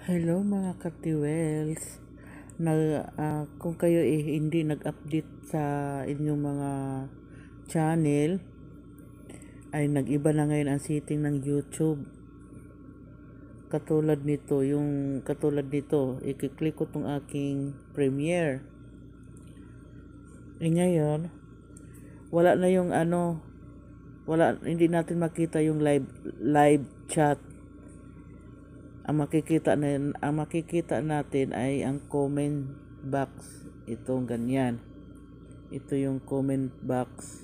Hello mga katiwels. Kung kayo hindi nag-update sa inyong mga channel, ay nag-iba na ngayon ang setting ng YouTube. Katulad nito, i-click ko tong aking Premiere. Ngayon, wala na yung hindi natin makita yung live chat. Ang makikita natin ay ang comment box. Itong ganyan. Ito yung comment box.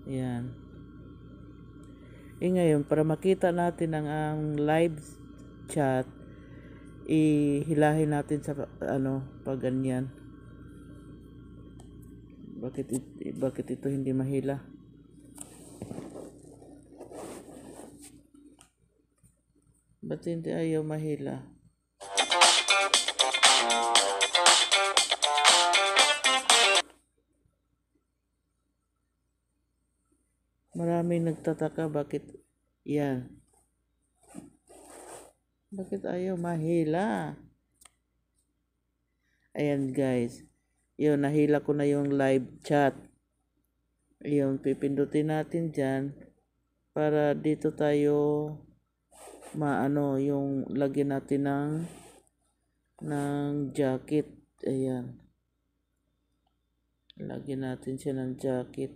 Yan. Ngayon, para makita natin ang live chat, ihilahin natin sa pag ganyan. Bakit ito hindi mahila? Ba't hindi ayaw mahila? Maraming nagtataka bakit yan. Bakit ayaw mahila? Ayan guys. Yun, nahila ko na yung live chat. Yun, pipindutin natin dyan para dito tayo yung lagyan natin ng jacket. Ayan. Lagyan natin siya ng jacket.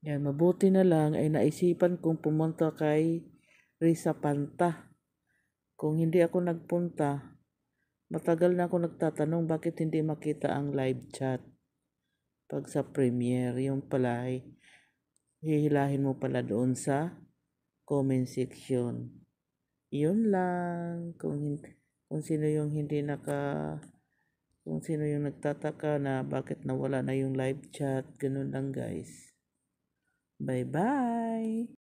Yan, mabuti na lang ay naisipan kong pumunta kay Risa Panta. Kung hindi ako nagpunta, matagal na ako nagtatanong bakit hindi makita ang live chat. Pag sa Premiere, yung pala ay hihilahin mo pala doon sa comment section. Yun lang. Kung sino yung kung sino yung nagtataka na bakit nawala na yung live chat, ganun lang guys. Bye-bye!